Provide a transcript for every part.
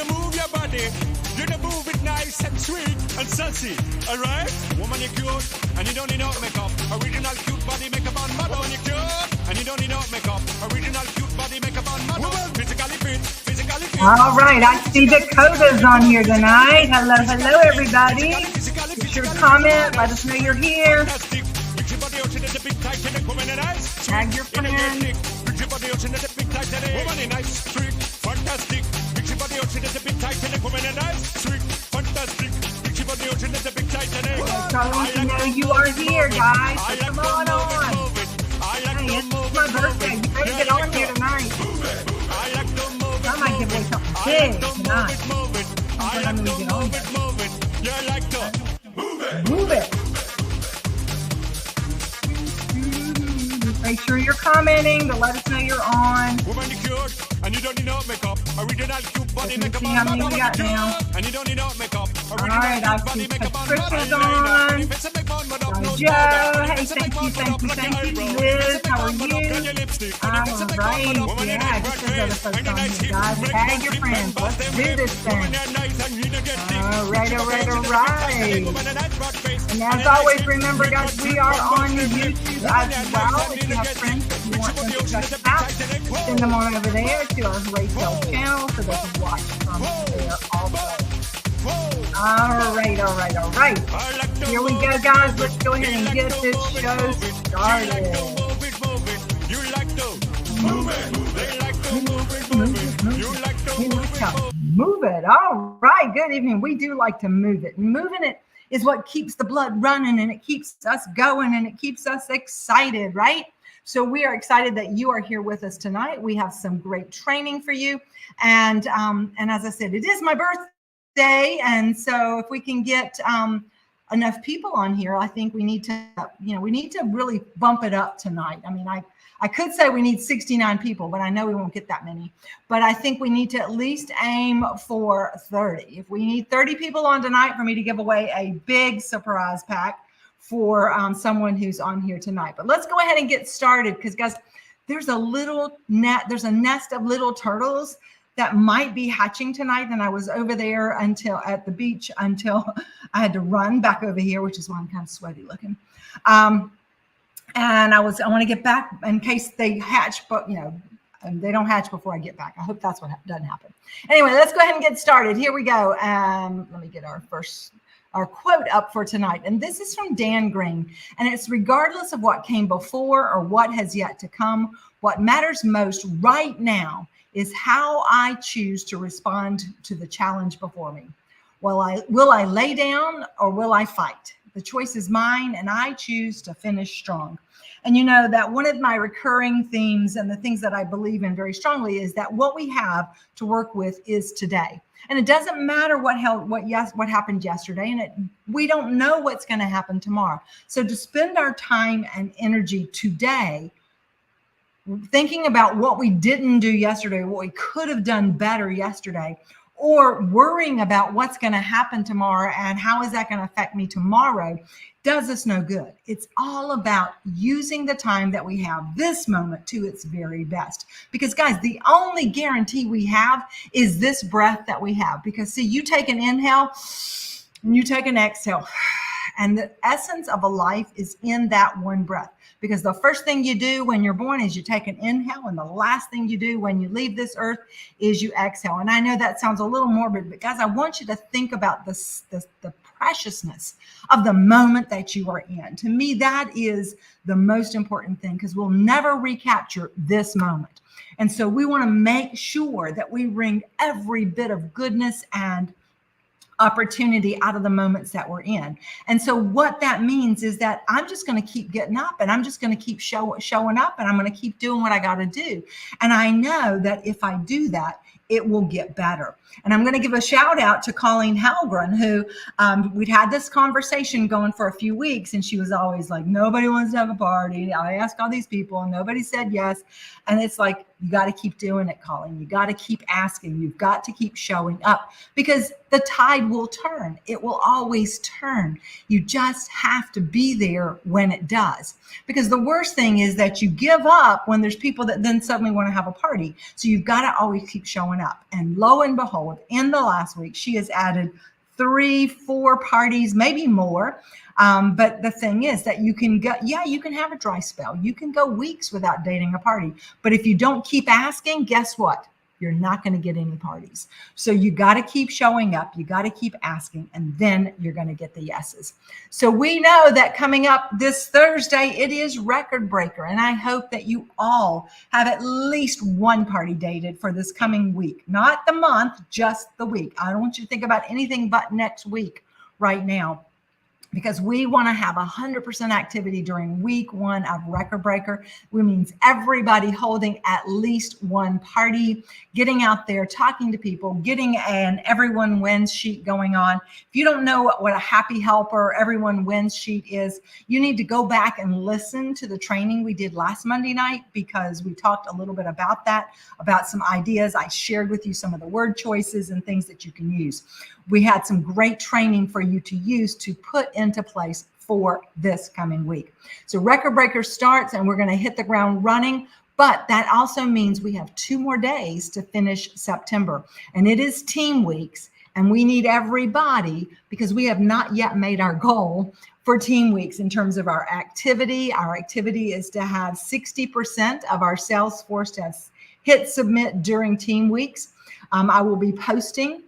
you move your body, you know move it nice and sweet and sassy, alright? Woman, you're cute, and you don't need no makeup. Original cute body makeup on model. Woman, you're cute, and you don't need no makeup. Original cute body makeup on model. Physically fit, physically fit. All right, I see Dakota's on here tonight. Hello, everybody. Be sure to comment, let us know you're here. Tag your friends. Fantastic. Big body ocean is a big Titanic. Woman and nice, sweet, fantastic. Big body ocean is a big Titanic. So know you are here, guys. So come on. Hey, it's my birthday. You better get on here tonight. I might give away something big tonight. But I'm going to get on there. Move it. Make sure you're commenting to let us know you're on. Woman, you're cute, and you don't need no makeup. Original cute body makeup on. See how many we got now. And you don't need no makeup. All right, I see Patricia's on. Joe, hey, thank you. Liz, how are you? All right, yeah, just as other folks on here, guys. Tag your friends. Let's do this thing. All right. And as always, remember, guys, we are on YouTube as well. If you have friends that you want them to check out, send them on over there to our Rachel channel so they can watch from there also. All right. Here we go, guys. Let's go ahead and get this show started. Move it. All right. Good evening. We do like to move it. Moving it is what keeps the blood running, and it keeps us going, and it keeps us excited, right? So we are excited that you are here with us tonight. We have some great training for you. And as I said, it is my birthday. And so if we can get enough people on here, I think we need to, we need to really bump it up tonight. I mean, I could say we need 69 people, but I know we won't get that many. But I think we need to at least aim for 30. If we need 30 people on tonight for me to give away a big surprise pack for someone who's on here tonight. But let's go ahead and get started because, guys, there's a nest of little turtles that might be hatching tonight. And I was over there at the beach until I had to run back over here, which is why I'm kind of sweaty looking. And I want to get back in case they hatch, but they don't hatch before I get back. I hope that's what doesn't happen. Anyway, let's go ahead and get started. Here we go. Let me get our quote up for tonight. And this is from Dan Green. And it's regardless of what came before or what has yet to come, what matters most right now is how I choose to respond to the challenge before me. Will I lay down or will I fight? The choice is mine, and I choose to finish strong. And you know that one of my recurring themes and the things that I believe in very strongly is that what we have to work with is today. And it doesn't matter what happened yesterday, and we don't know what's going to happen tomorrow. So to spend our time and energy today thinking about what we didn't do yesterday, what we could have done better yesterday, or worrying about what's going to happen tomorrow and how is that going to affect me tomorrow, does us no good. It's all about using the time that we have this moment to its very best. Because guys, the only guarantee we have is this breath that we have. Because see, you take an inhale and you take an exhale. And the essence of a life is in that one breath. Because the first thing you do when you're born is you take an inhale, and the last thing you do when you leave this earth is you exhale. And I know that sounds a little morbid, but guys, I want you to think about the preciousness of the moment that you are in. To me, that is the most important thing, because we'll never recapture this moment. And so we want to make sure that we wring every bit of goodness and opportunity out of the moments that we're in. And so what that means is that I'm just going to keep getting up, and I'm just going to keep showing up, and I'm going to keep doing what I got to do. And I know that if I do that, it will get better. And I'm going to give a shout out to Colleen Halgren, who we'd had this conversation going for a few weeks, and she was always like, nobody wants to have a party. I asked all these people and nobody said yes. And it's like, you got to keep doing it, Colleen. You got to keep asking. You've got to keep showing up, because the tide will turn. It will always turn. You just have to be there when it does. Because the worst thing is that you give up when there's people that then suddenly want to have a party. So you've got to always keep showing sign up. And lo and behold, in the last week, she has added 3-4 parties, maybe more. But the thing is that you can go, you can have a dry spell. You can go weeks without dating a party. But if you don't keep asking, guess what? You're not going to get any parties. So you got to keep showing up. You got to keep asking, and then you're going to get the yeses. So we know that coming up this Thursday, it is Record Breaker. And I hope that you all have at least one party dated for this coming week, not the month, just the week. I don't want you to think about anything but next week right now, because we want to have 100% activity during week 1 of Record Breaker, which means everybody holding at least one party, getting out there, talking to people, getting an everyone wins sheet going on. If you don't know what a happy helper everyone wins sheet is, you need to go back and listen to the training we did last Monday night, because we talked a little bit about that, about some ideas. I shared with you some of the word choices and things that you can use. We had some great training for you to use to put into place for this coming week. So Record Breaker starts and we're going to hit the ground running, but that also means we have 2 more days to finish September, and it is team weeks, and we need everybody, because we have not yet made our goal for team weeks in terms of our activity. Our activity is to have 60% of our sales force to have hit submit during team weeks. I will be posting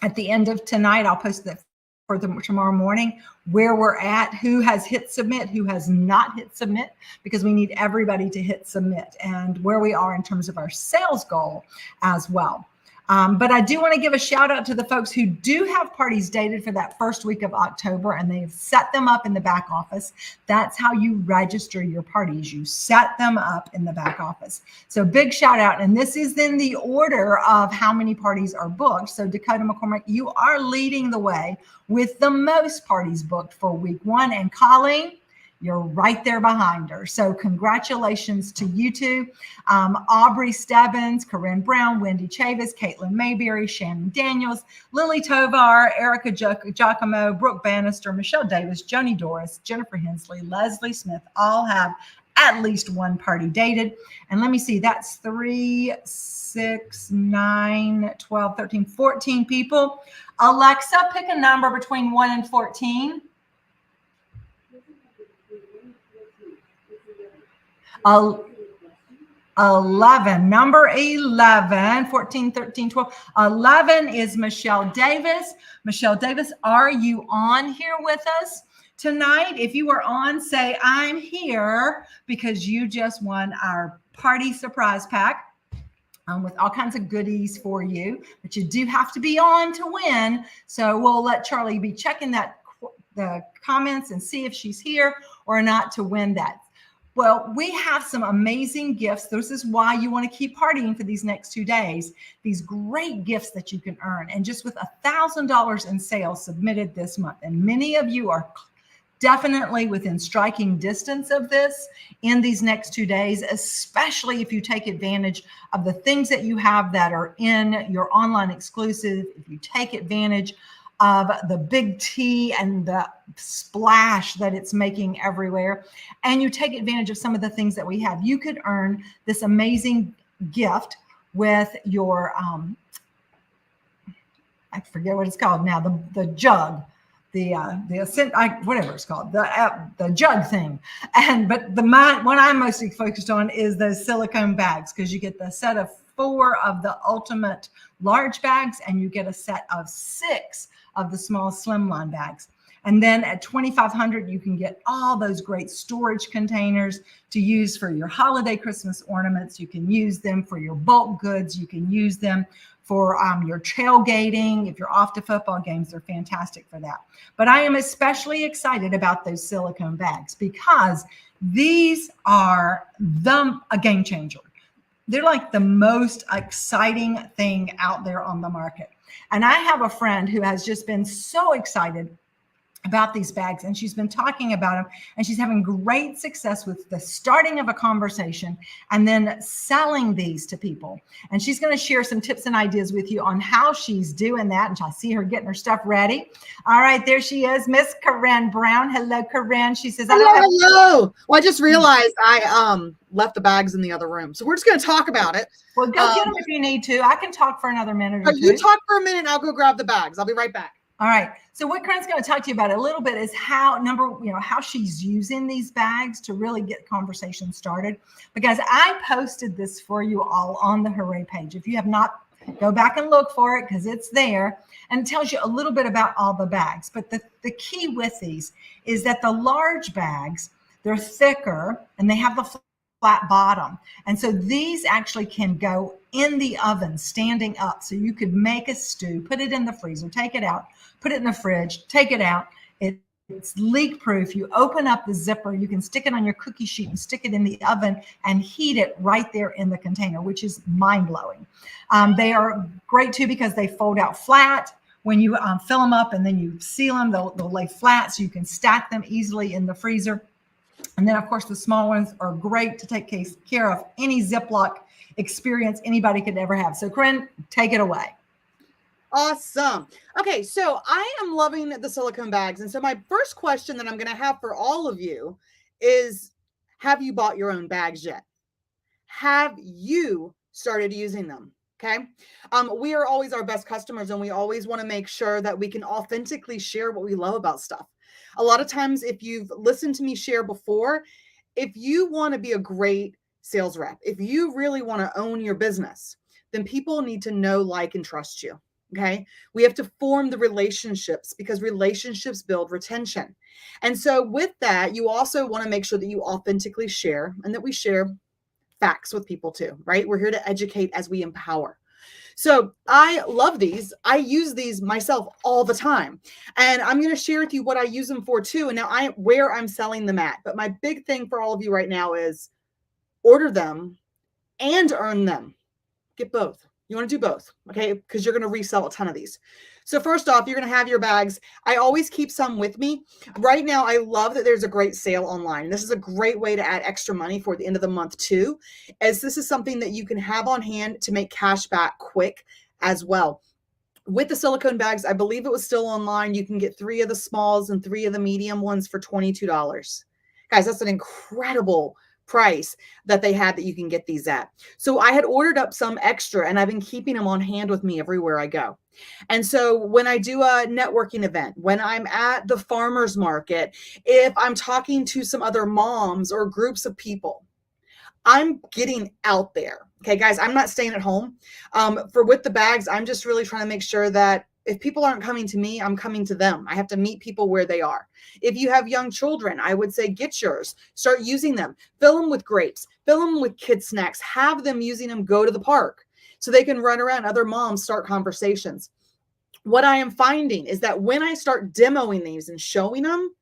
at the end of tonight. I'll post that for tomorrow morning, where we're at, who has hit submit, who has not hit submit, because we need everybody to hit submit, and where we are in terms of our sales goal as well. But I do want to give a shout out to the folks who do have parties dated for that first week of October, and they've set them up in the back office. That's how you register your parties. You set them up in the back office. So big shout out. And this is in the order of how many parties are booked. So Dakota McCormick, you are leading the way with the most parties booked for week 1. And Colleen, you're right there behind her. So congratulations to you two. Aubrey Stebbins, Corinne Brown, Wendy Chavis, Caitlin Mayberry, Shannon Daniels, Lily Tovar, Erica Giacomo, Brooke Bannister, Michelle Davis, Joni Doris, Jennifer Hensley, Leslie Smith, all have at least one party dated. And let me see, that's 3, 6, 9, 12, 13, 14 people. Alexa, pick a number between 1 and 14. 11, number 11, 14, 13, 12. 11 is Michelle Davis. Michelle Davis, are you on here with us tonight? If you are on, say I'm here, because you just won our party surprise pack with all kinds of goodies for you. But you do have to be on to win. So we'll let Charlie be checking the comments and see if she's here or not to win that. Well, we have some amazing gifts. This is why you want to keep partying for these next 2 days. These great gifts that you can earn. And just with $1,000 in sales submitted this month. And many of you are definitely within striking distance of this in these next 2 days, especially if you take advantage of the things that you have that are in your online exclusive. If you take advantage of the big T and the splash that it's making everywhere, and you take advantage of some of the things that we have, you could earn this amazing gift with your I forget what it's called now, the jug, whatever it's called, the jug thing. But what I'm mostly focused on is those silicone bags, because you get the set of 4 of the ultimate large bags, and you get a set of 6 of the small slimline bags. And then at $2,500, you can get all those great storage containers to use for your holiday Christmas ornaments. You can use them for your bulk goods. You can use them for your tailgating. If you're off to football games, they're fantastic for that. But I am especially excited about those silicone bags, because these are a game changer. They're like the most exciting thing out there on the market. And I have a friend who has just been so excited about these bags, and she's been talking about them, and she's having great success with the starting of a conversation and then selling these to people. And she's going to share some tips and ideas with you on how she's doing that. And I see her getting her stuff ready. All right, there she is, Miss Corinne Brown. Hello, Corinne. She says, hello. Well, I just realized I left the bags in the other room, so we're just going to talk about it. Well, go get them if you need to. I can talk for another minute or two. You talk for a minute, and I'll go grab the bags. I'll be right back. All right. So what Corinne's going to talk to you about a little bit is how how she's using these bags to really get conversation started. Because I posted this for you all on the Hooray page. If you have not, go back and look for it because it's there, and it tells you a little bit about all the bags. But the key with these is that the large bags, they're thicker and they have the flat bottom. And so these actually can go in the oven standing up. So you could make a stew, put it in the freezer, take it out, put it in the fridge, take it out. It's leak proof. You open up the zipper, you can stick it on your cookie sheet and stick it in the oven and heat it right there in the container, which is mind blowing. They are great too because they fold out flat. When you fill them up and then you seal them, they'll lay flat so you can stack them easily in the freezer. And then, of course, the small ones are great to take care of any Ziploc experience anybody could ever have. So, Corinne, take it away. Awesome. Okay, so I am loving the silicone bags. And so my first question that I'm going to have for all of you is, have you bought your own bags yet? Have you started using them? Okay. We are always our best customers, and we always want to make sure that we can authentically share what we love about stuff. A lot of times, if you've listened to me share before, if you want to be a great sales rep, if you really want to own your business, then people need to know, like, and trust you. Okay. We have to form the relationships because relationships build retention. And so with that, you also want to make sure that you authentically share and that we share facts with people too, right? We're here to educate as we empower. So I love these. I use these myself all the time. And I'm going to share with you what I use them for too. And now where I'm selling them at. But my big thing for all of you right now is order them and earn them. Get both. You want to do both, okay? Because you're going to resell a ton of these. So first off, you're going to have your bags. I always keep some with me. Right now, I love that there's a great sale online. This is a great way to add extra money for the end of the month too, as this is something that you can have on hand to make cash back quick as well. With the silicone bags, I believe it was still online. You can get 3 of the smalls and 3 of the medium ones for $22. Guys, that's an incredible price that they had that you can get these at. So I had ordered up some extra and I've been keeping them on hand with me everywhere I go. And so when I do a networking event, when I'm at the farmer's market, if I'm talking to some other moms or groups of people, I'm getting out there. Okay, guys, I'm not staying at home. With the bags, I'm just really trying to make sure that if people aren't coming to me, I'm coming to them. I have to meet people where they are. If you have young children, I would say get yours. Start using them. Fill them with grapes. Fill them with kid snacks. Have them using them. Go to the park so they can run around. Other moms start conversations. What I am finding is that when I start demoing these and showing them,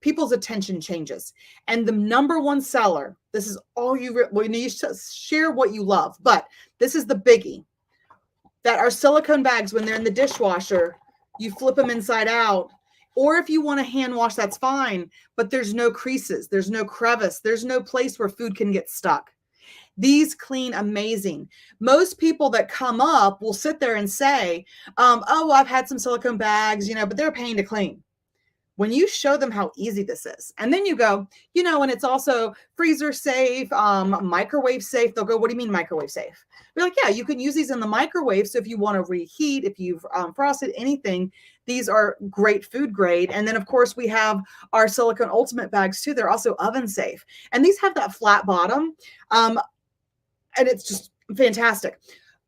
people's attention changes. And the number one seller, this is all you need to share what you love, but this is the biggie. That are silicone bags, when they're in the dishwasher, you flip them inside out. Or if you want to hand wash, that's fine. But there's no creases. There's no crevice. There's no place where food can get stuck. These clean amazing. Most people that come up will sit there and say, oh, I've had some silicone bags, but they're a pain to clean. When you show them how easy this is, and then you go, and it's also freezer safe, microwave safe, they'll go, what do you mean microwave safe? We're like, yeah, you can use these in the microwave. So if you want to reheat, if you've frosted anything, these are great food grade. And then of course we have our silicone ultimate bags too. They're also oven safe. And these have that flat bottom. And it's just fantastic.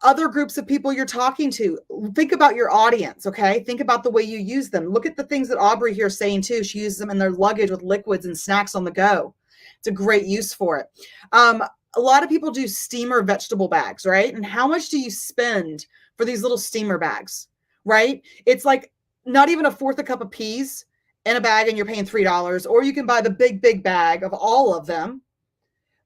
Other groups of people you're talking to, think about your audience, okay? Think about the way you use them. Look at the things that Aubrey here is saying too. She uses them in their luggage with liquids and snacks on the go. It's a great use for it. A lot of people do steamer vegetable bags, right? And how much do you spend for these little steamer bags, right? It's like not even a fourth a cup of peas in a bag and you're paying $3, or you can buy the big bag of all of them.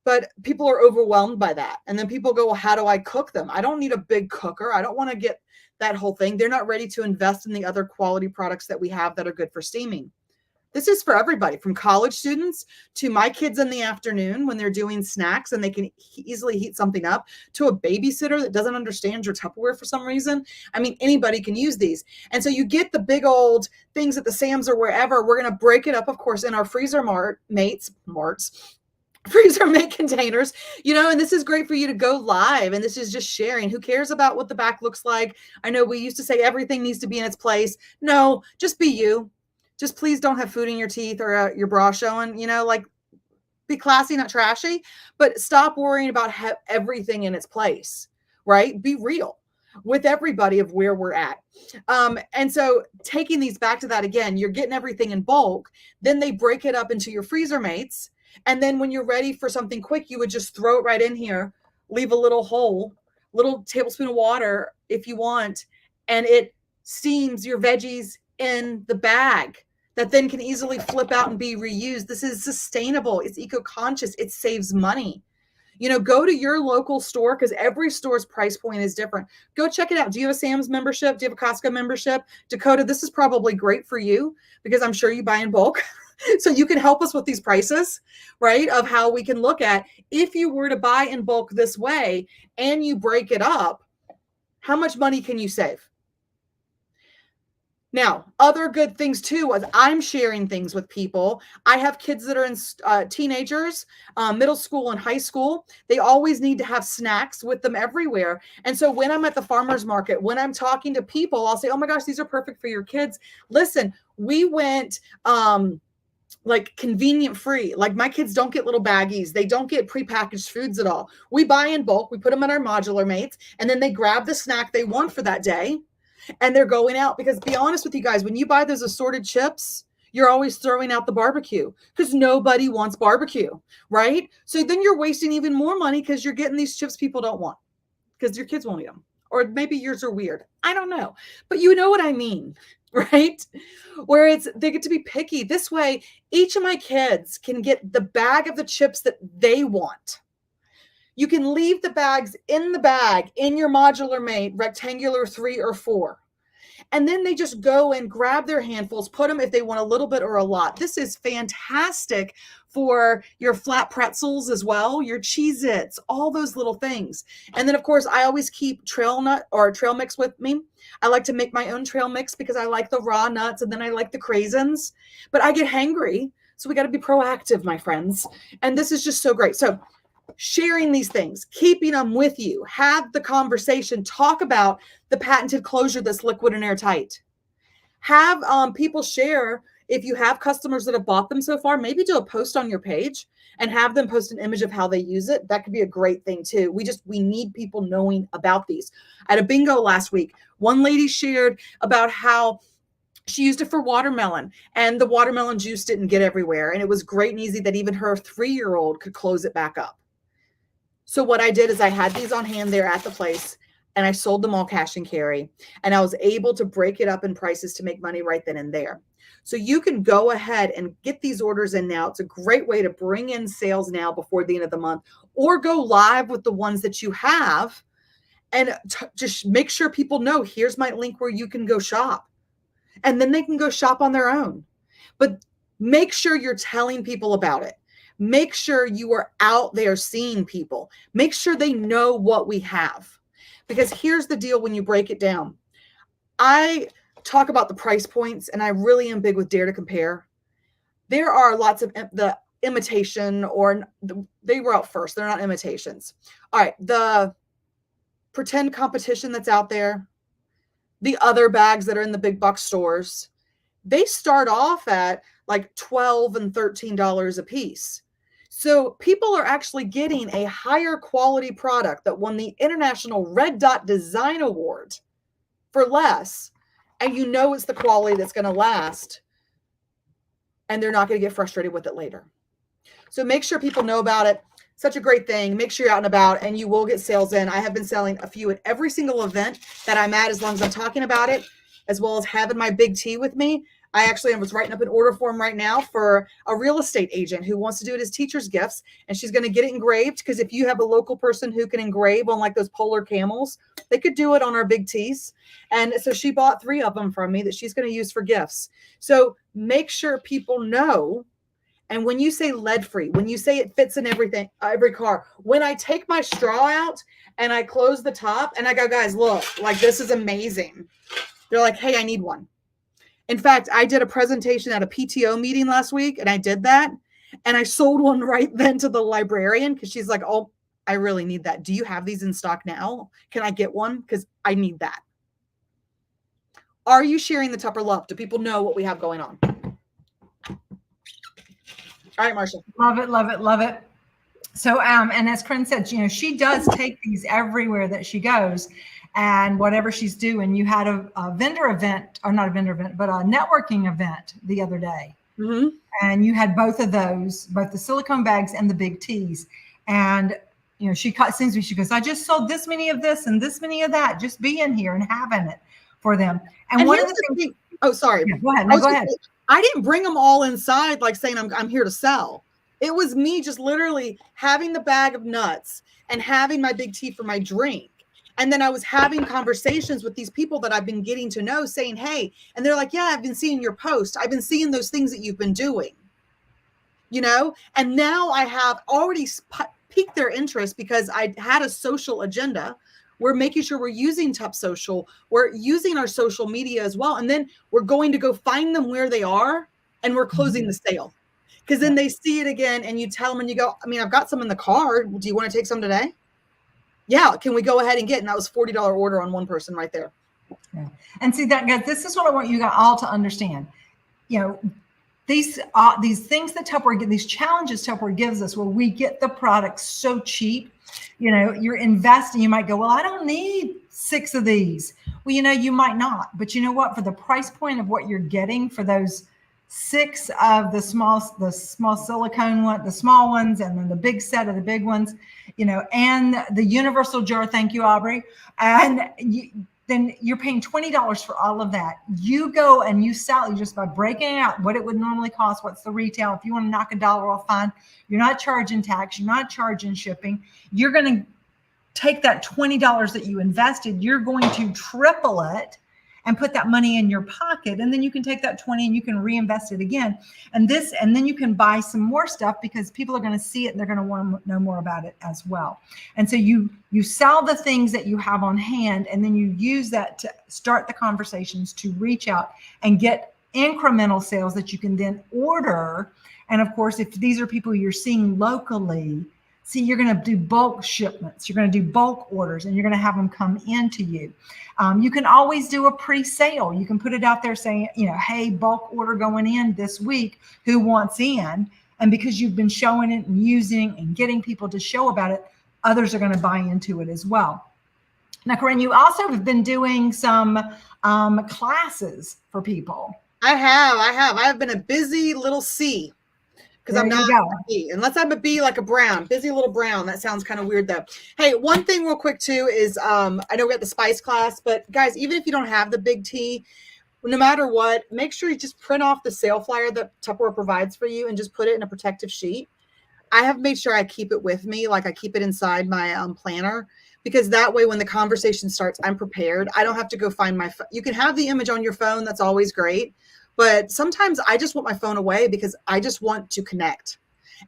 But people are overwhelmed by that. And then people go, well, how do I cook them? I don't need a big cooker. I don't want to get that whole thing. They're not ready to invest in the other quality products that we have that are good for steaming. This is for everybody, from college students to my kids in the afternoon when they're doing snacks and they can easily heat something up, to a babysitter that doesn't understand your Tupperware for some reason. I mean, anybody can use these. And so you get the big old things at the Sam's or wherever. We're going to break it up, of course, in our freezer freezer mate containers, and this is great for you to go live. And this is just sharing. Who cares about what the back looks like? I know we used to say everything needs to be in its place. No, just be you. Just please don't have food in your teeth or your bra showing, be classy, not trashy, but stop worrying about everything in its place, right? Be real with everybody of where we're at. And so taking these back to that again, you're getting everything in bulk. Then they break it up into your freezer mates. And then when you're ready for something quick, you would just throw it right in here, leave a little tablespoon of water if you want, and it steams your veggies in the bag that then can easily flip out and be reused. This is sustainable. It's eco-conscious. It saves money. Go to your local store, because every store's price point is different. Go check it out. Do you have a Sam's membership? Do you have a Costco membership? Dakota, this is probably great for you because I'm sure you buy in bulk. So you can help us with these prices, right? Of how we can look at, if you were to buy in bulk this way and you break it up, how much money can you save? Now, other good things too, as I'm sharing things with people. I have kids that are in teenagers, middle school and high school. They always need to have snacks with them everywhere. And so when I'm at the farmer's market, when I'm talking to people, I'll say, oh my gosh, these are perfect for your kids. Listen, we went like convenient free. Like my kids don't get little baggies. They don't get prepackaged foods at all. We buy in bulk. We put them in our modular mates, and then they grab the snack they want for that day. And they're going out, because be honest with you guys, when you buy those assorted chips, you're always throwing out the barbecue because nobody wants barbecue, right? So then you're wasting even more money because you're getting these chips people don't want because your kids won't eat them. Or maybe yours are weird. I don't know. But you know what I mean, right? Where they get to be picky. This way, each of my kids can get the bag of the chips that they want. You can leave the bags in the bag in your modular mate, rectangular 3 or 4. And then they just go and grab their handfuls, put them if they want a little bit or a lot. This is fantastic for your flat pretzels as well, your Cheez-Its, all those little things. And then, of course, I always keep trail nut or trail mix with me. I like to make my own trail mix because I like the raw nuts, and then I like the craisins. But I get hangry, so we got to be proactive, my friends. And this is just so great. So sharing these things, keeping them with you, have the conversation, talk about the patented closure that's liquid and airtight. Have people share, if you have customers that have bought them so far, maybe do a post on your page and have them post an image of how they use it. That could be a great thing too. We need people knowing about these. At a bingo last week, one lady shared about how she used it for watermelon, and the watermelon juice didn't get everywhere. And it was great and easy that even her 3-year-old could close it back up. So what I did is I had these on hand there at the place, and I sold them all cash and carry. And I was able to break it up in prices to make money right then and there. So you can go ahead and get these orders in now. It's a great way to bring in sales now before the end of the month, or go live with the ones that you have and just make sure people know, here's my link where you can go shop. And then they can go shop on their own. But make sure you're telling people about it. Make sure you are out there seeing people. Make sure they know what we have. Because here's the deal when you break it down. I talk about the price points, and I really am big with Dare to Compare. There are lots of the imitation, they were out first. They're not imitations. All right. The pretend competition that's out there, the other bags that are in the big box stores, they start off at like $12 and $13 a piece. So people are actually getting a higher quality product that won the International Red Dot Design Award for less. And you know it's the quality that's going to last. And they're not going to get frustrated with it later. So make sure people know about it. Such a great thing. Make sure you're out and about, and you will get sales in. I have been selling a few at every single event that I'm at, as long as I'm talking about it, as well as having my big T with me. I actually was writing up an order form right now for a real estate agent who wants to do it as teacher's gifts, and she's going to get it engraved, because if you have a local person who can engrave on like those polar camels, they could do it on our big tees. And so she bought 3 of them from me that she's going to use for gifts. So make sure people know. And when you say lead free, when you say it fits in everything, every car, when I take my straw out and I close the top and I go, guys, look, like this is amazing. They're like, hey, I need one. In fact, I did a presentation at a PTO meeting last week, and I did that. And I sold one right then to the librarian, because she's like, oh, I really need that. Do you have these in stock now? Can I get one? Because I need that. Are you sharing the Tupper love? Do people know what we have going on? All right, Marsha. Love it, love it, love it. So, and as Corinne said, you know, she does take these everywhere that she goes, and whatever she's doing. You had a vendor event, or not a vendor event, but a networking event the other day. Mm-hmm. And you had both of those, both the silicone bags and the big tees. And, you know, she sends me, she goes, I just sold this many of this and this many of that, just being here and having it for them. And one of the things, oh, sorry. Yeah, go ahead. No, go ahead. I didn't bring them all inside like saying I'm here to sell. It was me just literally having the bag of nuts and having my big tea for my drink. And then I was having conversations with these people that I've been getting to know, saying, hey, and they're like, yeah, I've been seeing your post. I've been seeing those things that you've been doing, you know, and now I have already piqued their interest, because I had a social agenda. We're making sure we're using Tup Social. We're using our social media as well. And then we're going to go find them where they are, and we're closing the sale. Because then they see it again, and you tell them, and you go, I mean, I've got some in the car. Do you want to take some today? Yeah. Can we go ahead and get? And that was $40 order on one person right there. Yeah. And see that, guys, this is what I want you all to understand. You know, these things that Tupperware, these challenges Tupperware gives us, where we get the products so cheap. You know, you're investing, you might go, well, I don't need 6 of these. Well, you know, you might not, but you know what, for the price point of what you're getting for those 6 of the small silicone one, the small ones, and then the big set of the big ones, you know, and the universal jar. Thank you, Aubrey. And then you're paying $20 for all of that. You go and you sell it just by breaking out what it would normally cost. What's the retail? If you want to knock $1 off, fine. You're not charging tax. You're not charging shipping. You're going to take that $20 that you invested. You're going to triple it and put that money in your pocket. And then you can take that 20 and you can reinvest it again. And then you can buy some more stuff, because people are going to see it and they're going to want to know more about it as well. And so you sell the things that you have on hand, and then you use that to start the conversations, to reach out and get incremental sales that you can then order. And of course, if these are people you're seeing locally, see, you're going to do bulk shipments. You're going to do bulk orders, and you're going to have them come into you. You can always do a pre-sale. You can put it out there saying, you know, hey, bulk order going in this week. Who wants in? And because you've been showing it and using and getting people to show about it, others are going to buy into it as well. Now, Corinne, you also have been doing some classes for people. I have been a busy little C. Because I'm not a bee, unless I'm a bee like a brown, busy little brown. That sounds kind of weird though. Hey, one thing real quick too is I know we got the spice class, but guys, even if you don't have the big T, no matter what, make sure you just print off the sale flyer that Tupperware provides for you and just put it in a protective sheet. I have made sure I keep it with me, like I keep it inside my planner, because that way when the conversation starts, I'm prepared. I don't have to go find my phone. You can have the image on your phone. That's always great. But sometimes I just want my phone away because I just want to connect.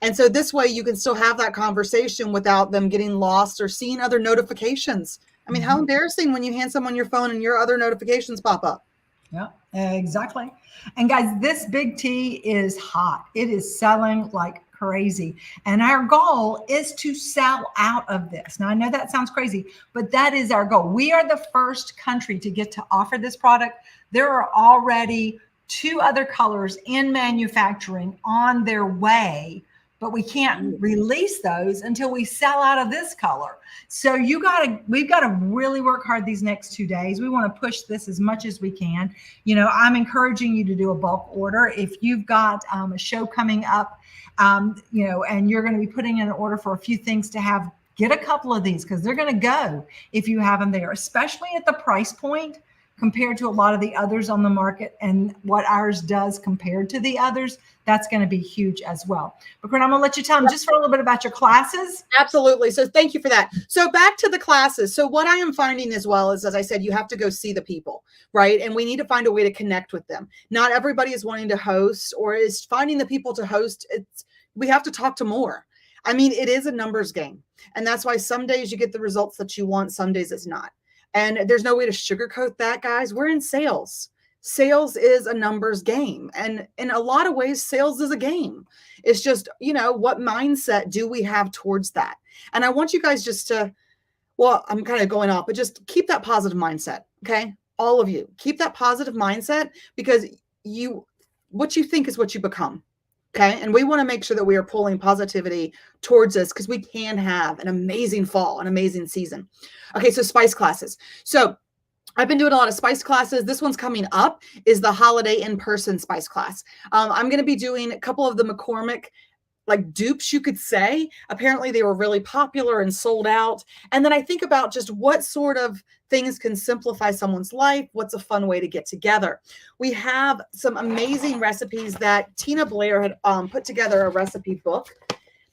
And so this way you can still have that conversation without them getting lost or seeing other notifications. I mean, how embarrassing when you hand someone your phone and your other notifications pop up. Yeah, exactly. And guys, this big T is hot. It is selling like crazy. And our goal is to sell out of this. Now, I know that sounds crazy, but that is our goal. We are the first country to get to offer this product. There are already 2 other colors in manufacturing on their way, but we can't release those until we sell out of this color. So we've got to really work hard these next 2 days. We want to push this as much as we can. You know, I'm encouraging you to do a bulk order. If you've got a show coming up, you know, and you're going to be putting in an order for a few things to have, get a couple of these, because they're going to go if you have them there, especially at the price point. compared to a lot of the others on the market and what ours does compared to the others, that's going to be huge as well. But Corinne, I'm going to let you tell them just for a little bit about your classes. Absolutely. So thank you for that. So back to the classes. So what I am finding as well is, as I said, you have to go see the people, right? And we need to find a way to connect with them. Not everybody is wanting to host or is finding the people to host. We have to talk to more. I mean, it is a numbers game. And that's why some days you get the results that you want, some days it's not. And there's no way to sugarcoat that, guys. We're in sales. Sales is a numbers game. And in a lot of ways, sales is a game. It's just, what mindset do we have towards that? And I want you guys just to, well, I'm kind of going off, but just keep that positive mindset. Okay. All of you keep that positive mindset, because what you think is what you become. Okay. And we want to make sure that we are pulling positivity towards us, because we can have an amazing fall, an amazing season. Okay. So spice classes. So I've been doing a lot of spice classes. This one's coming up is the holiday in-person spice class. I'm going to be doing a couple of the McCormick like dupes, you could say. Apparently they were really popular and sold out. And then I think about just what sort of things can simplify someone's life. What's a fun way to get together? We have some amazing recipes that Tina Blair had put together a recipe book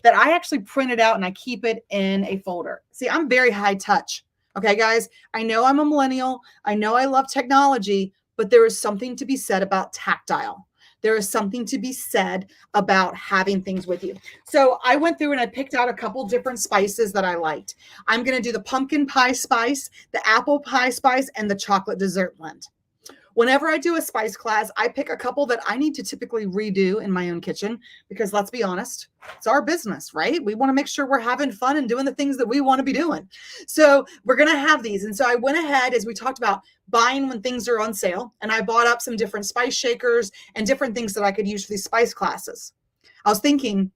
that I actually printed out, and I keep it in a folder. See, I'm very high touch. Okay, guys, I know I'm a millennial. I know I love technology, but there is something to be said about tactile. There is something to be said about having things with you. So I went through and I picked out a couple different spices that I liked. I'm going to do the pumpkin pie spice, the apple pie spice, and the chocolate dessert blend. Whenever I do a spice class, I pick a couple that I need to typically redo in my own kitchen, because let's be honest, it's our business, right? We want to make sure we're having fun and doing the things that we want to be doing. So we're going to have these. And so I went ahead, as we talked about, buying when things are on sale. And I bought up some different spice shakers and different things that I could use for these spice classes. I was thinking,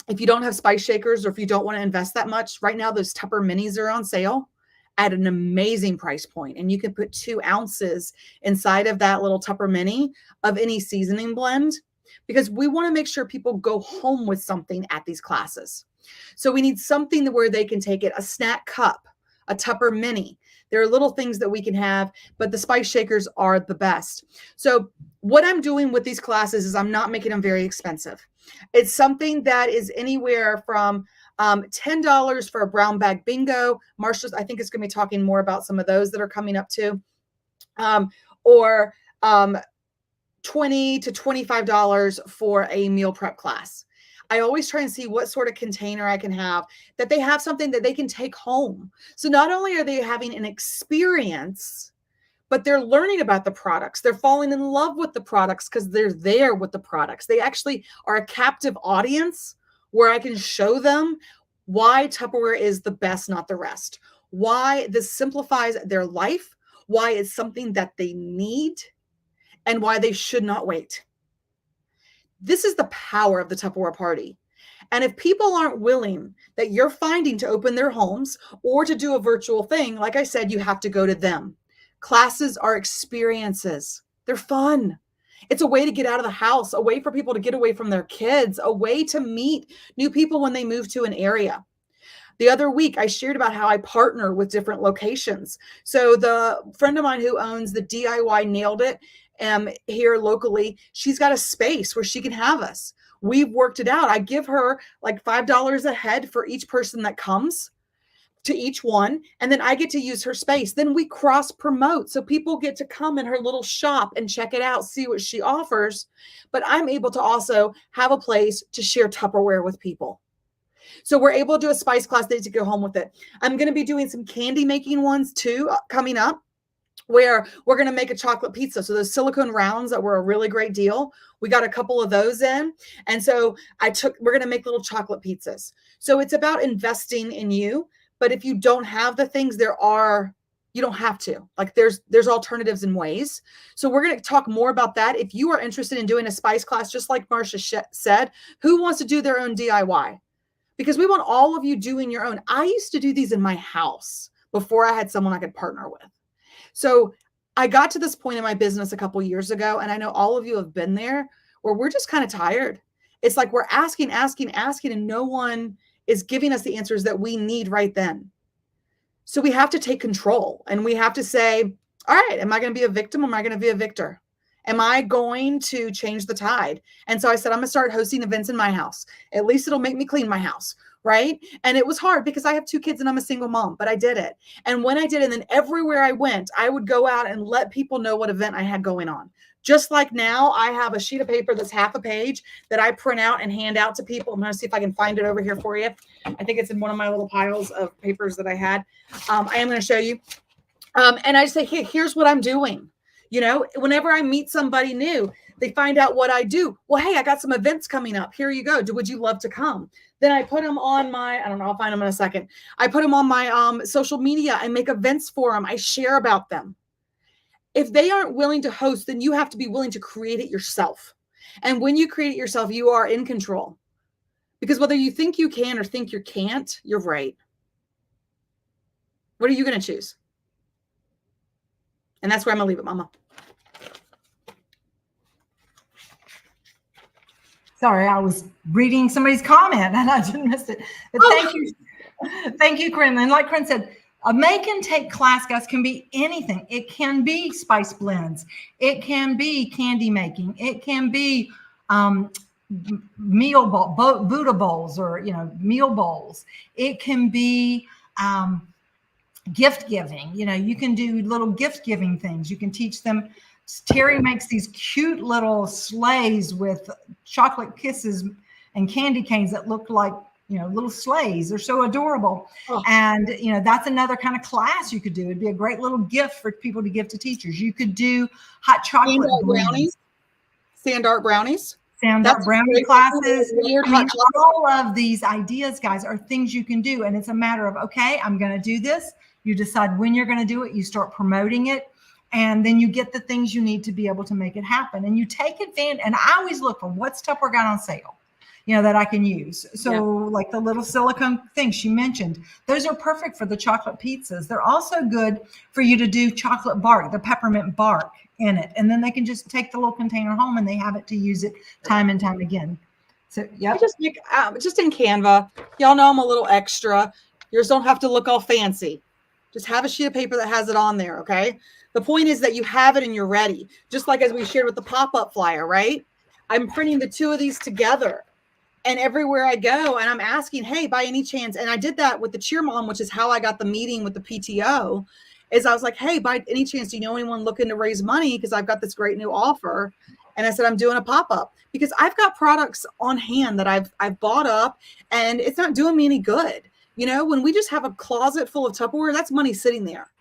if you don't have spice shakers, or if you don't want to invest that much, right now those Tupper minis are on sale at an amazing price point. And you can put 2 ounces inside of that little Tupper mini of any seasoning blend, because we want to make sure people go home with something at these classes. So we need something where they can take it, a snack cup, a Tupper mini. There are little things that we can have, but the spice shakers are the best. So what I'm doing with these classes is I'm not making them very expensive. It's something that is anywhere from $10 for a brown bag bingo. Marsha's, I think, is going to be talking more about some of those that are coming up too. Or $20 to $25 for a meal prep class. I always try and see what sort of container I can have that they have something that they can take home. So not only are they having an experience, but they're learning about the products. They're falling in love with the products because they're there with the products. They actually are a captive audience where I can show them why Tupperware is the best, not the rest. Why this simplifies their life, why it's something that they need, and why they should not wait. This is the power of the Tupperware party. And if people aren't willing that you're finding to open their homes or to do a virtual thing, like I said, you have to go to them. Classes are experiences. They're fun. It's a way to get out of the house, a way for people to get away from their kids, a way to meet new people when they move to an area. The other week, I shared about how I partner with different locations. So the friend of mine who owns the DIY Nailed It here locally, she's got a space where she can have us. We've worked it out. I give her like $5 a head for each person that comes to each one. And then I get to use her space. Then we cross promote. So people get to come in her little shop and check it out, see what she offers. But I'm able to also have a place to share Tupperware with people. So we're able to do a spice class day to go home with it. I'm going to be doing some candy making ones too coming up, where we're going to make a chocolate pizza. So those silicone rounds that were a really great deal, we got a couple of those in. And so we're going to make little chocolate pizzas. So it's about investing in you. But if you don't have the things, you don't have to. Like there's alternatives and ways. So we're going to talk more about that. If you are interested in doing a spice class, just like Marsha said, who wants to do their own DIY? Because we want all of you doing your own. I used to do these in my house before I had someone I could partner with. So I got to this point in my business a couple years ago, and I know all of you have been there, where we're just kind of tired. It's like we're asking, and no one is giving us the answers that we need right then. So we have to take control, and we have to say, all right, am I going to be a victim or am I going to be a victor? Am I going to change the tide? And so I said, I'm going to start hosting events in my house. At least it'll make me clean my house. Right. And it was hard because I have 2 kids and I'm a single mom, but I did it. And when I did, and then everywhere I went, I would go out and let people know what event I had going on. Just like now, I have a sheet of paper that's half a page that I print out and hand out to people. I'm going to see if I can find it over here for you. I think it's in one of my little piles of papers that I had. I am going to show you. And I say, hey, here's what I'm doing. You know, whenever I meet somebody new, they find out what I do. Well, hey, I got some events coming up. Here you go. Would you love to come? Then I put them on my, I don't know, I'll find them in a second. I put them on my social media. I make events for them. I share about them. If they aren't willing to host, then you have to be willing to create it yourself. And when you create it yourself, you are in control. Because whether you think you can or think you can't, you're right. What are you going to choose? And that's where I'm going to leave it, Mama. Sorry, I was reading somebody's comment and I didn't miss it. But thank you. Thank you, Corinne. And like Corinne said, a make and take class, guys, can be anything. It can be spice blends. It can be candy making. It can be meal bowl, Buddha bowls, or, you know, meal bowls. It can be gift giving. You know, you can do little gift giving things. You can teach them. Terry makes these cute little sleighs with chocolate kisses and candy canes that look like, you know, little sleighs. They're so adorable. Oh. And, you know, that's another kind of class you could do. It'd be a great little gift for people to give to teachers. You could do hot chocolate brownies. Sand art brownies. Sand art brownie classes. I mean, all of these ideas, guys, are things you can do. And it's a matter of, okay, I'm going to do this. You decide when you're going to do it. You start promoting it. And then you get the things you need to be able to make it happen. And you take advantage. And I always look for what's Tupperware got on sale, you know, that I can use. So like the little silicone things she mentioned, those are perfect for the chocolate pizzas. They're also good for you to do chocolate bark, the peppermint bark in it. And then they can just take the little container home and they have it to use it time and time again. So yeah, just make just in Canva. Y'all know I'm a little extra. Yours don't have to look all fancy. Just have a sheet of paper that has it on there. Okay. The point is that you have it and you're ready. Just like as we shared with the pop-up flyer, right? I'm printing the 2 of these together. And everywhere I go, and I'm asking, hey, by any chance, and I did that with the Cheer Mom, which is how I got the meeting with the PTO, is I was like, hey, by any chance, do you know anyone looking to raise money? Because I've got this great new offer. And I said, I'm doing a pop-up because I've got products on hand that I've bought up and it's not doing me any good. You know, when we just have a closet full of Tupperware, that's money sitting there.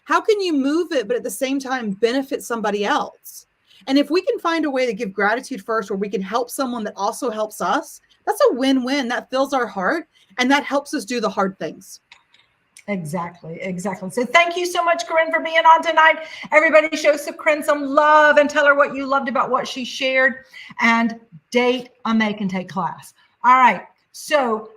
How can you move it, but at the same time benefit somebody else? And if we can find a way to give gratitude first, where we can help someone that also helps us, that's a win-win. That fills our heart and that helps us do the hard things. Exactly. So thank you so much, Corinne, for being on tonight. Everybody show Corinne some love and tell her what you loved about what she shared, and date a make and take class. All right. So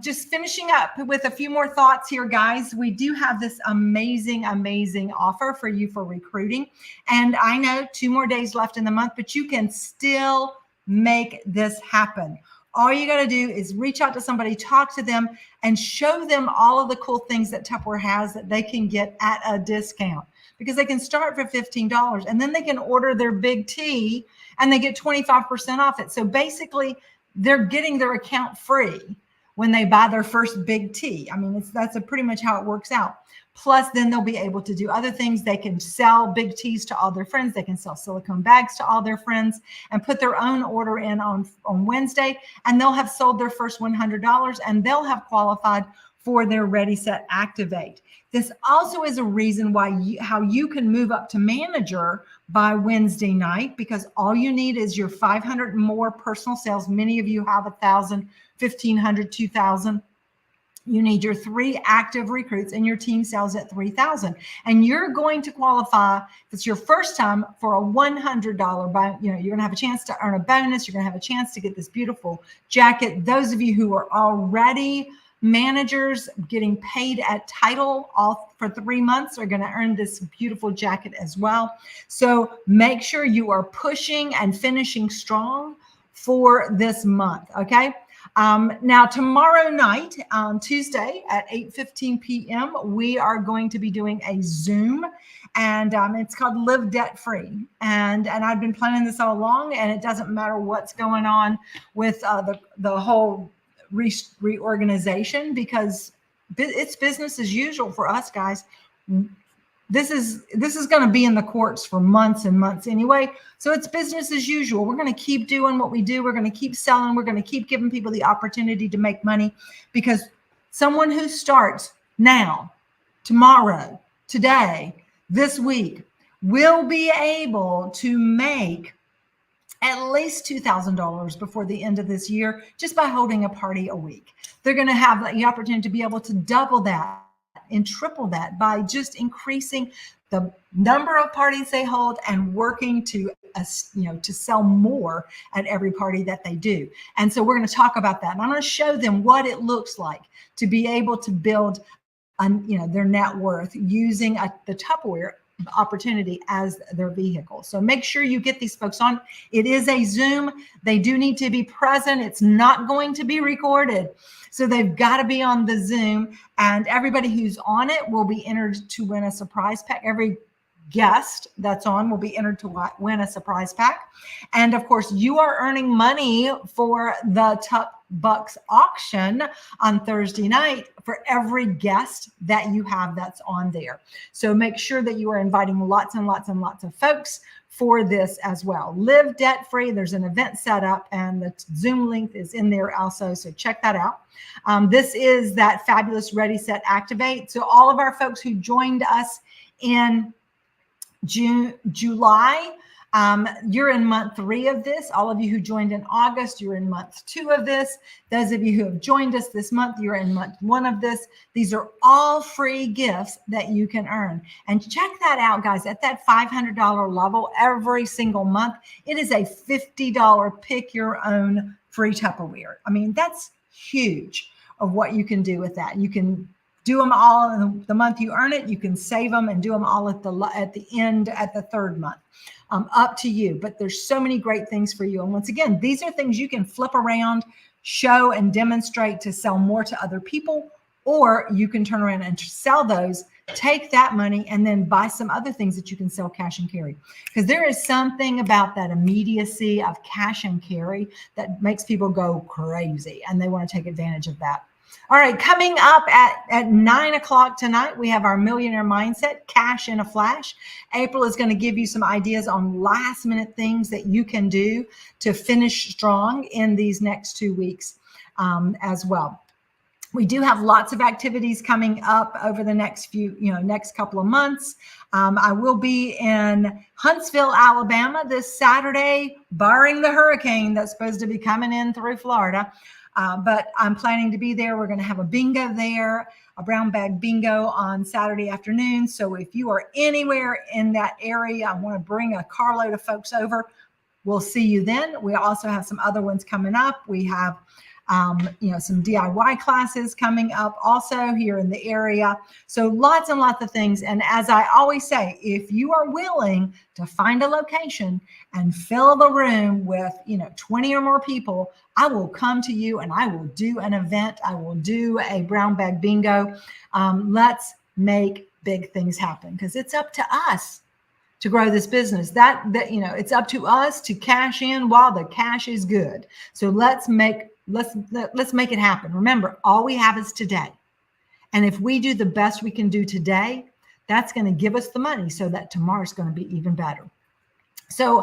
just finishing up with a few more thoughts here, guys. We do have this amazing offer for you for recruiting. And I know 2 more days left in the month, but you can still make this happen. All you got to do is reach out to somebody, talk to them, and show them all of the cool things that Tupperware has that they can get at a discount, because they can start for $15 and then they can order their big tea and they get 25% off it. So basically, they're getting their account free when they buy their first big tea. I mean, that's pretty much how it works out. Plus, then they'll be able to do other things. They can sell big teas to all their friends. They can sell silicone bags to all their friends and put their own order in on Wednesday. And they'll have sold their first $100 and they'll have qualified for their Ready, Set, Activate. This also is a reason why how you can move up to manager by Wednesday night, because all you need is your 500 more personal sales. Many of you have 1,000, 1,500, 2,000. You need your 3 active recruits and your team sales at 3,000. And you're going to qualify, if it's your first time, for a $100 buy. You know, you're going to have a chance to earn a bonus. You're going to have a chance to get this beautiful jacket. Those of you who are already managers getting paid at title all for 3 months are going to earn this beautiful jacket as well. So make sure you are pushing and finishing strong for this month. Okay. Now, tomorrow night, on Tuesday at 8:15 p.m., we are going to be doing a Zoom, and it's called Live Debt Free. And I've been planning this all along, and it doesn't matter what's going on with the whole reorganization, because it's business as usual for us, guys. This is going to be in the courts for months and months anyway. So it's business as usual. We're going to keep doing what we do. We're going to keep selling. We're going to keep giving people the opportunity to make money, because someone who starts now, tomorrow, today, this week, will be able to make at least $2,000 before the end of this year just by holding a party a week. They're going to have the opportunity to be able to double that and triple that by just increasing the number of parties they hold and working to sell more at every party that they do. And so we're going to talk about that, and I'm going to show them what it looks like to be able to build their net worth using the Tupperware opportunity as their vehicle. So make sure you get these folks on. It is a Zoom. They do need to be present. It's not going to be recorded. So they've got to be on the Zoom, and everybody who's on it will be entered to win a surprise pack. Every guest that's on will be entered to win a surprise pack. And of course, you are earning money for the Tup Bucks auction on Thursday night for every guest that you have that's on there. So make sure that you are inviting lots and lots and lots of folks for this as well. Live debt free. There's an event set up, and the Zoom link is in there also. So check that out. This is that fabulous Ready, Set, Activate. So all of our folks who joined us in July, you're in month 3 of this. All of you who joined in August, you're in month 2 of this. Those of you who have joined us this month, you're in month 1 of this. These are all free gifts that you can earn. And check that out, guys. At that $500 level every single month, it is a $50 pick your own free Tupperware. I mean, that's huge of what you can do with that. You can do them all in the month you earn it. You can save them and do them all at the end, at the 3rd month. Up to you. But there's so many great things for you. And once again, these are things you can flip around, show and demonstrate to sell more to other people, or you can turn around and sell those, take that money, and then buy some other things that you can sell cash and carry. Because there is something about that immediacy of cash and carry that makes people go crazy, and they want to take advantage of that. All right, coming up at 9 o'clock tonight, we have our Millionaire Mindset, Cash in a Flash. April is going to give you some ideas on last minute things that you can do to finish strong in these next 2 weeks as well. We do have lots of activities coming up over the next couple of months. I will be in Huntsville, Alabama this Saturday, barring the hurricane that's supposed to be coming in through Florida. But I'm planning to be there. We're going to have a bingo there, a brown bag bingo on Saturday afternoon. So if you are anywhere in that area, I want to bring a carload of folks over. We'll see you then. We also have some other ones coming up. We have some DIY classes coming up also here in the area. So lots and lots of things. And as I always say, if you are willing to find a location and fill the room with, 20 or more people, I will come to you and I will do an event. I will do a brown bag bingo. Let's make big things happen, because it's up to us to grow this business. That it's up to us to cash in while the cash is good. So let's make it happen. Remember, all we have is today. And if we do the best we can do today, that's going to give us the money so that tomorrow's going to be even better. So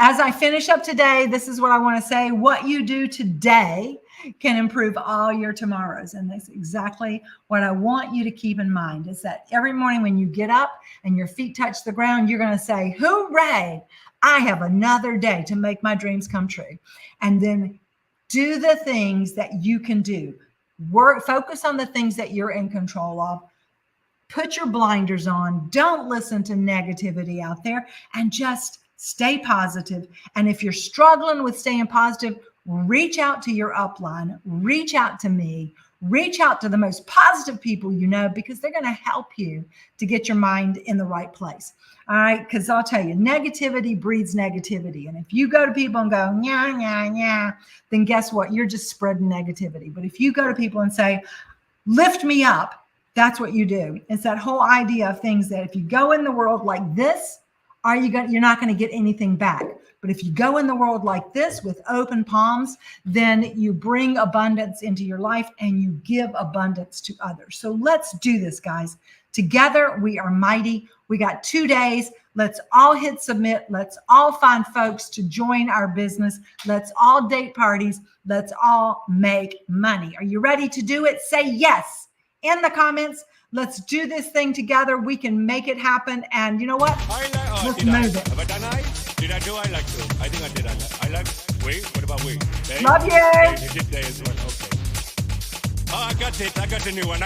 as I finish up today, this is what I want to say. What you do today can improve all your tomorrows. And that's exactly what I want you to keep in mind, is that every morning when you get up and your feet touch the ground, you're going to say, hooray, I have another day to make my dreams come true. And then do the things that you can do. Focus on the things that you're in control of. Put your blinders on. Don't listen to negativity out there, and just stay positive. And if you're struggling with staying positive, reach out to your upline, reach out to me, Reach out to the most positive people you know, because they're going to help you to get your mind in the right place. All right. Because I'll tell you, negativity breeds negativity. And if you go to people and go, yeah, yeah, yeah, then guess what? You're just spreading negativity. But if you go to people and say, lift me up, that's what you do. It's that whole idea of things that if you go in the world like this, you're not going to get anything back. But if you go in the world like this with open palms, then you bring abundance into your life and you give abundance to others. So let's do this, guys. Together, we are mighty. We got 2 days. Let's all hit submit. Let's all find folks to join our business. Let's all date parties. Let's all make money. Are you ready to do it? Say yes in the comments. Let's do this thing together. We can make it happen. And you know what? Let's move it. Have I done I? Did I do I like to? I think I did. I like. Wait, what about we? They? Love you. They did they as well. Okay. Oh, I got it. I got the new one.